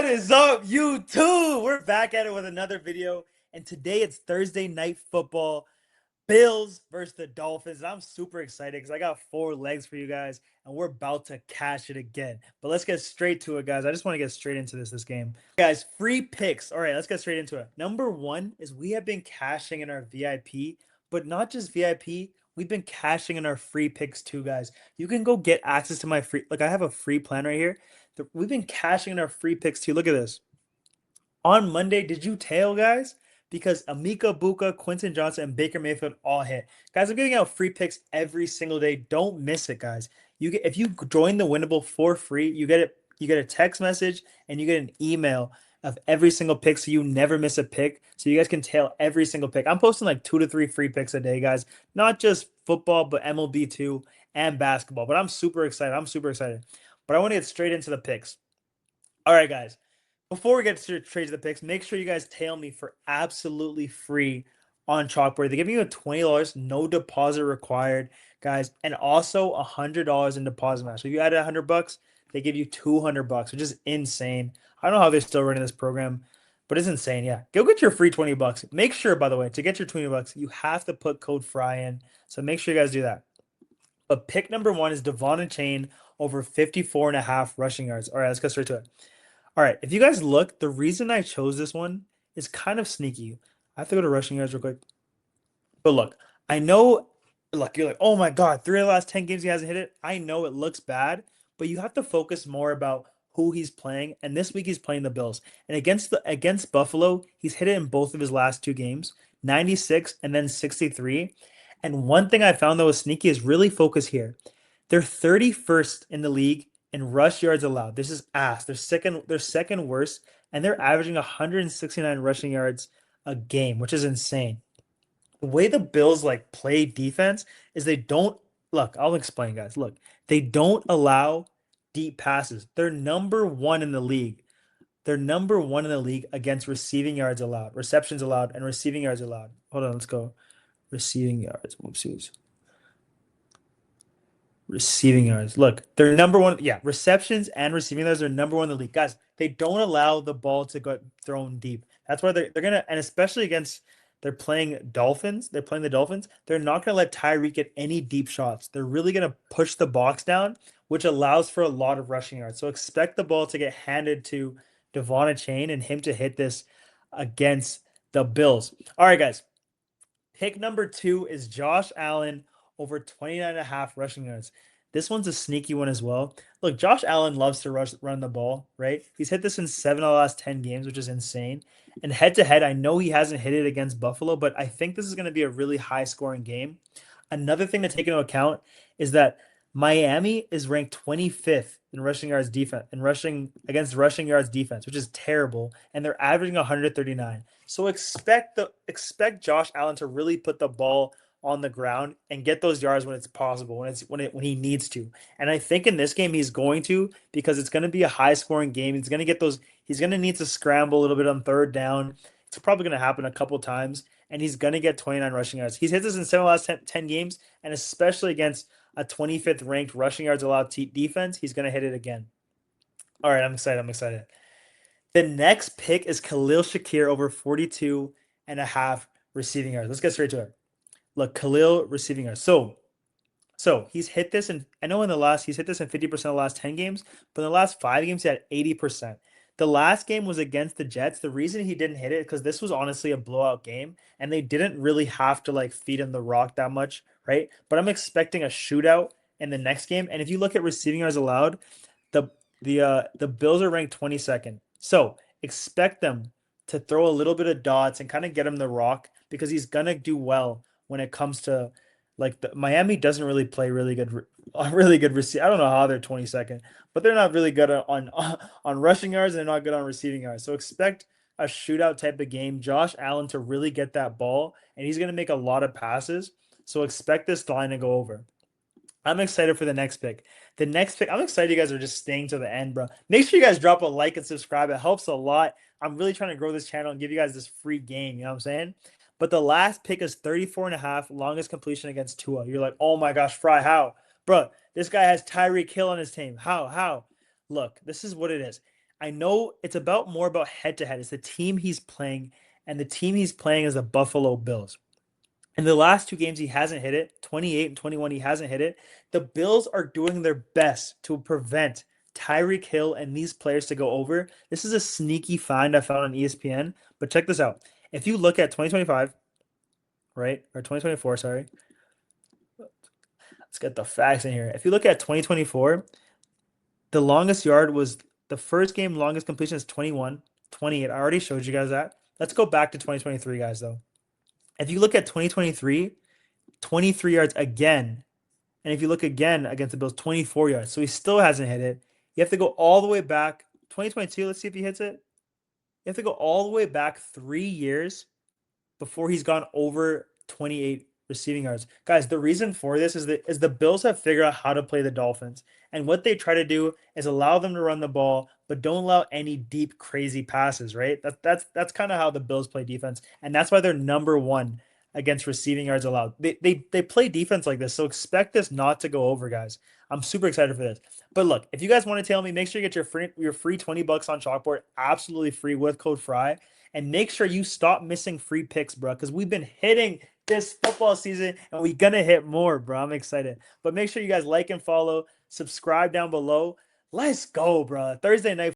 What is up, YouTube? We're back at it with another video, and today it's Thursday night football. Bills versus the Dolphins. And I'm super excited because I got four legs for you guys, and we're about to cash it again. But let's get straight to it, guys. I just want to get straight into this game. Guys, free picks. All right, let's get straight into it. Number one is we have been cashing in our VIP, but not just VIP. We've been cashing in our free picks too, guys. You can go get access to my free, like I have a free plan right here. We've been cashing in our free picks too. Look at this. On Monday, did you tail, guys? Because Amika Buka, Quentin Johnson, and Baker Mayfield all hit. Guys, I'm giving out free picks every single day. Don't miss it, guys. You get if you join the Winnable for free, you get it. You get a text message and you get an email of every single pick, so you never miss a pick. So you guys can tail every single pick. I'm posting like 2 to 3 free picks a day, guys. Not just football, but MLB too and basketball. But I'm super excited. I'm super excited. But I want to get straight into the picks. All right, guys. Before we get straight to the picks, make sure you guys tail me for absolutely free on ChalkBoard. They give you a $20, no deposit required, guys, and also $100 in deposit match. So if you add $100, they give you $200, which is insane. I don't know how they're still running this program, but it's insane. Yeah, go get your free $20. Make sure, by the way, to get your $20, you have to put code FRY in. So make sure you guys do that. But pick number one is Devon and Chain over 54.5 rushing yards. All right, let's get straight to it. All right, if you guys look, the reason I chose this one is kind of sneaky. I have to go to rushing yards real quick. But look, I know, look, you're like, oh my God, 3 of the last 10 games he hasn't hit it. I know it looks bad, but you have to focus more about who he's playing. And this week he's playing the Bills. And against Buffalo, he's hit it in both of his last 2 games, 96 and then 63. And one thing I found that was sneaky is really focus here. They're 31st in the league in rush yards allowed. This is ass. They're second worst, and they're averaging 169 rushing yards a game, which is insane. The way the Bills like play defense is they don't look, I'll explain, guys. Look, they don't allow deep passes. They're number one in the league. They're number one in the league against receiving yards allowed, receptions allowed, and receiving yards allowed. Hold on, let's go. Receiving yards. Whoopsies. Receiving yards. Look, they're number one. Yeah, receptions and receiving yards are number one in the league. Guys, they don't allow the ball to go thrown deep. That's why they're gonna, and especially against they're playing Dolphins. They're playing the Dolphins. They're not gonna let Tyreek get any deep shots. They're really gonna push the box down, which allows for a lot of rushing yards. So expect the ball to get handed to Devon Chain and him to hit this against the Bills. All right, guys. Pick number two is Josh Allen over 29.5 rushing yards. This one's a sneaky one as well. Look, Josh Allen loves to run the ball, right? He's hit this in 7 of the last 10 games, which is insane. And head to head, I know he hasn't hit it against Buffalo, but I think this is going to be a really high scoring game. Another thing to take into account is that Miami is ranked 25th in rushing yards defense in rushing against rushing yards defense, which is terrible, and they're averaging 139. So expect Josh Allen to really put the ball on the ground and get those yards when it's possible, when he needs to. And I think in this game he's going to, because it's going to be a high scoring game. He's going to get those. He's going to need to scramble a little bit on third down. It's probably going to happen a couple times, and he's going to get 29 rushing yards. He's hit this in 7 of the last 10 games, and especially against a 25th ranked rushing yards allowed defense, he's going to hit it again. All right, I'm excited. I'm excited. The next pick is Khalil Shakir over 42.5 receiving yards. Let's get straight to it. Look, Khalil receiving yards. So he's hit this, and I know he's hit this in 50% of the last 10 games, but in the last 5 games he had 80%. The last game was against the Jets. The reason he didn't hit it because this was honestly a blowout game, and they didn't really have to like feed him the rock that much, right? But I'm expecting a shootout in the next game. And if you look at receiving yards allowed, the Bills are ranked 22nd. So expect them to throw a little bit of dots and kind of get him the rock because he's gonna do well when it comes to like Miami doesn't really play really good receive. I don't know how they're 22nd, but they're not really good on rushing yards, and they're not good on receiving yards. So expect a shootout type of game. Josh Allen to really get that ball, and he's going to make a lot of passes. So expect this line to go over. I'm excited for the next pick. The next pick, I'm excited you guys are just staying to the end, bro. Make sure you guys drop a like and subscribe. It helps a lot. I'm really trying to grow this channel and give you guys this free game. You know what I'm saying? But the last pick is 34.5, longest completion against Tua. You're like, oh my gosh, Fry, how? Bro, this guy has Tyreek Hill on his team. How? Look, this is what it is. I know it's more about head to head. It's the team he's playing, and the team he's playing is the Buffalo Bills. In the last two games, he hasn't hit it. 28 and 21, he hasn't hit it. The Bills are doing their best to prevent Tyreek Hill and these players to go over. This is a sneaky find I found on ESPN, but check this out. If you look at 2025, right, or 2024, sorry, let's get the facts in here. If you look at 2024, the longest yard was the first game, longest completion is 21, 28. I already showed you guys that. Let's go back to 2023, guys, though. If you look at 2023, 23 yards again. And if you look again against the Bills, 24 yards. So he still hasn't hit it. You have to go all the way back. 2022, let's see if he hits it. You have to go all the way back 3 years before he's gone over 28 receiving yards. Guys, the reason for this is that the Bills have figured out how to play the Dolphins. And what they try to do is allow them to run the ball, but don't allow any deep, crazy passes, right? That's kind of how the Bills play defense. And that's why they're number one against receiving yards allowed. They play defense like this, so expect this not to go over, guys. I'm super excited for this. But look, if you guys want to tail me, make sure you get your free 20 bucks on ChalkBoard, absolutely free with code FRY. And make sure you stop missing free picks, bro, because we've been hitting this football season and we're gonna hit more, bro. I'm excited. But make sure you guys like and follow, subscribe down below. Let's go, bro. Thursday night